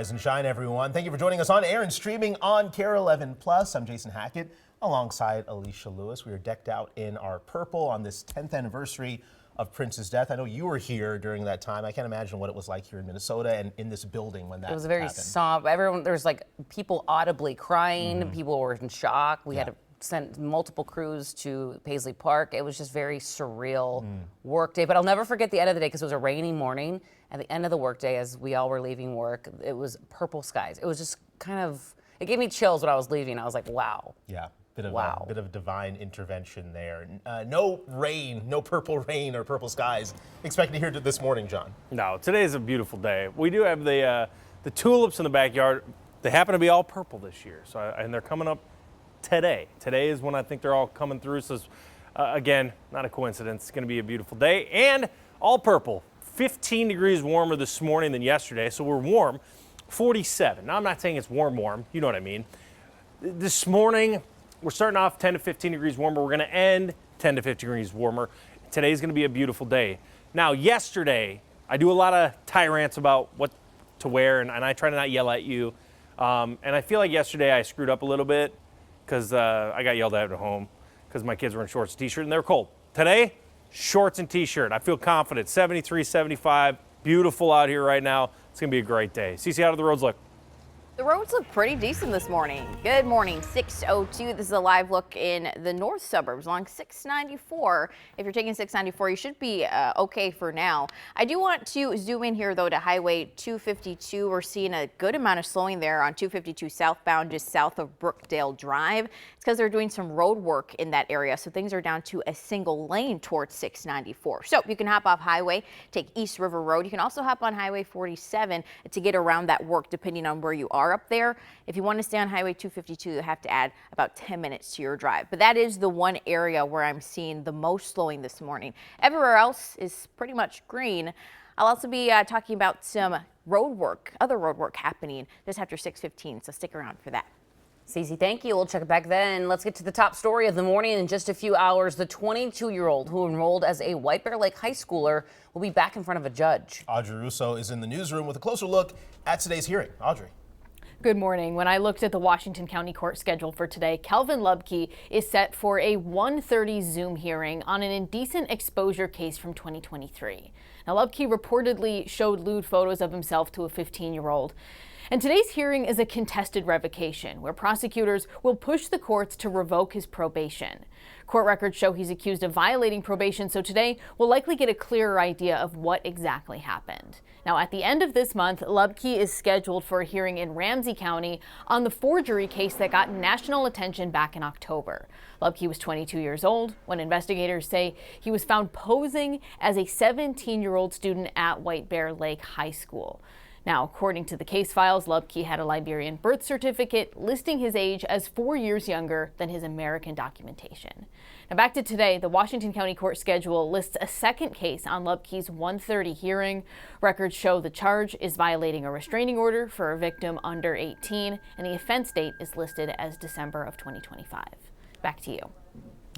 Rise and shine, everyone. Thank you for joining us on air and streaming on KARE 11 Plus. I'm Jason Hackett alongside Alicia Lewis. We are decked out in our purple on this 10th anniversary of Prince's death. I know you were here during that time. I can't imagine what it was like here in Minnesota and in this building when that happened. It was very somber. Everyone, there was like people audibly crying. People were in shock. We had to send multiple crews to Paisley Park. It was just very surreal work day. But I'll never forget the end of the day because it was a rainy morning. At the end of the workday, as we all were leaving work, it was purple skies. It was just kind of, it gave me chills when I was leaving. I was like, wow. Yeah, bit of divine intervention there. No rain, no purple rain or purple skies expected here this morning, John. No, today is a beautiful day. We do have the tulips in the backyard. They happen to be all purple this year, and they're coming up today. Today is when I think they're all coming through. So again, not a coincidence. It's going to be a beautiful day and all purple. 15 degrees warmer this morning than yesterday, so we're warm. 47. Now, I'm not saying it's warm. You know what I mean. This morning, we're starting off 10 to 15 degrees warmer. We're going to end 10 to 15 degrees warmer. Today's going to be a beautiful day. Now, yesterday, I do a lot of tirades about what to wear, and I try to not yell at you. And I feel like yesterday I screwed up a little bit because I got yelled at home because my kids were in shorts and t-shirt, and they were cold. Today, shorts and t-shirt. I feel confident. 73, 75. Beautiful out here right now. It's going to be a great day. Cece, how do the roads look? The roads look pretty decent this morning. Good morning, 6:02. This is a live look in the north suburbs along 694. If you're taking 694, you should be okay for now. I do want to zoom in here, though, to Highway 252. We're seeing a good amount of slowing there on 252 southbound, just south of Brookdale Drive. It's because they're doing some road work in that area, so things are down to a single lane towards 694. So you can hop off Highway, take East River Road. You can also hop on Highway 47 to get around that work, depending on where you are up there. If you want to stay on Highway 252, you have to add about 10 minutes to your drive. But that is the one area where I'm seeing the most slowing this morning. Everywhere else is pretty much green. I'll also be talking about some other road work happening just after 6:15, so stick around for that. Cece, thank you. We'll check it back then. Let's get to the top story of the morning in just a few hours. The 22-year-old who enrolled as a White Bear Lake high schooler will be back in front of a judge. Audrey Russo is in the newsroom with a closer look at today's hearing. Audrey. Good morning. When I looked at the Washington County Court schedule for today, Kelvin Lubke is set for a 1:30 Zoom hearing on an indecent exposure case from 2023. Now, Lubke reportedly showed lewd photos of himself to a 15-year-old. And today's hearing is a contested revocation, where prosecutors will push the courts to revoke his probation. Court records show he's accused of violating probation, so today we'll likely get a clearer idea of what exactly happened. Now, at the end of this month, Lubke is scheduled for a hearing in Ramsey County on the forgery case that got national attention back in October. Lubke was 22 years old when investigators say he was found posing as a 17-year-old student at White Bear Lake High School. Now, according to the case files, Lubke had a Liberian birth certificate listing his age as 4 years younger than his American documentation. Now, back to today, the Washington County Court schedule lists a second case on Lubke's 1:30 hearing. Records show the charge is violating a restraining order for a victim under 18, and the offense date is listed as December of 2025. Back to you.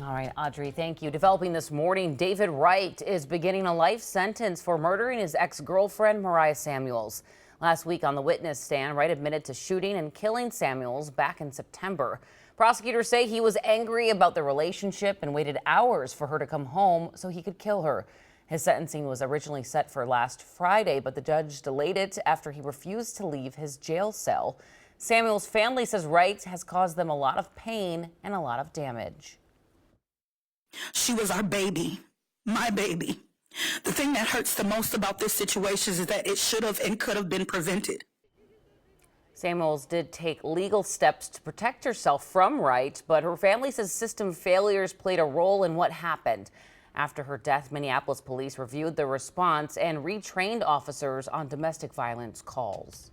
All right, Audrey, thank you. Developing this morning, David Wright is beginning a life sentence for murdering his ex-girlfriend, Mariah Samuels. Last week on the witness stand, Wright admitted to shooting and killing Samuels back in September. Prosecutors say he was angry about the relationship and waited hours for her to come home so he could kill her. His sentencing was originally set for last Friday, but the judge delayed it after he refused to leave his jail cell. Samuels' family says Wright has caused them a lot of pain and a lot of damage. She was our baby, my baby. The thing that hurts the most about this situation is that it should have and could have been prevented. Samuels did take legal steps to protect herself from Wright, but her family says system failures played a role in what happened. After her death, Minneapolis police reviewed the response and retrained officers on domestic violence calls.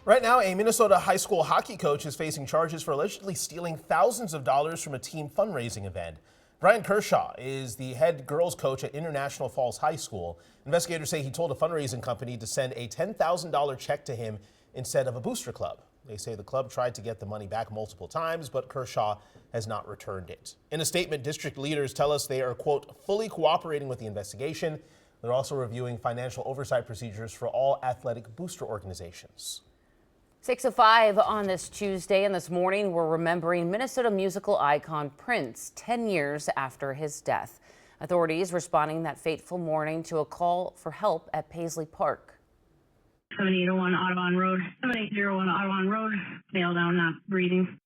Right now, a Minnesota high school hockey coach is facing charges for allegedly stealing thousands of dollars from a team fundraising event. Brian Kershaw is the head girls coach at International Falls High School. Investigators say he told a fundraising company to send a $10,000 check to him instead of a booster club. They say the club tried to get the money back multiple times, but Kershaw has not returned it. In a statement, district leaders tell us they are, quote, fully cooperating with the investigation. They're also reviewing financial oversight procedures for all athletic booster organizations. 6:05 on this Tuesday, and this morning we're remembering Minnesota musical icon Prince 10 years after his death. Authorities responding that fateful morning to a call for help at Paisley Park. 7801 Audubon Road, 7801 Audubon Road, fail down, not breathing.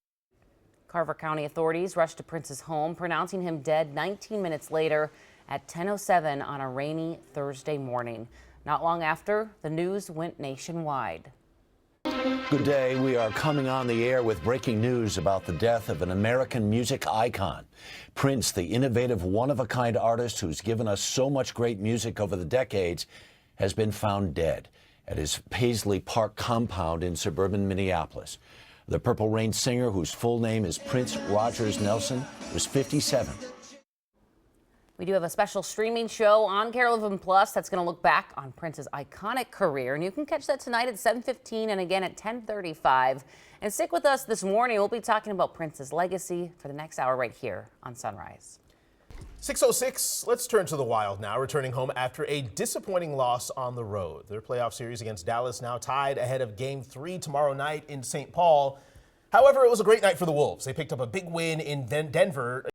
Carver County authorities rushed to Prince's home, pronouncing him dead 19 minutes later at 10:07 on a rainy Thursday morning. Not long after, the news went nationwide. Good day. We are coming on the air with breaking news about the death of an American music icon. Prince, the innovative, one-of-a-kind artist who's given us so much great music over the decades, has been found dead at his Paisley Park compound in suburban Minneapolis. The Purple Rain singer, whose full name is Prince Rogers Nelson, was 57. We do have a special streaming show on KARE 11 Plus that's going to look back on Prince's iconic career, and you can catch that tonight at 7:15 and again at 10:35. And stick with us this morning. We'll be talking about Prince's legacy for the next hour right here on Sunrise. 6:06, let's turn to the Wild now, returning home after a disappointing loss on the road. Their playoff series against Dallas now tied ahead of Game 3 tomorrow night in St. Paul. However, it was a great night for the Wolves. They picked up a big win in Denver.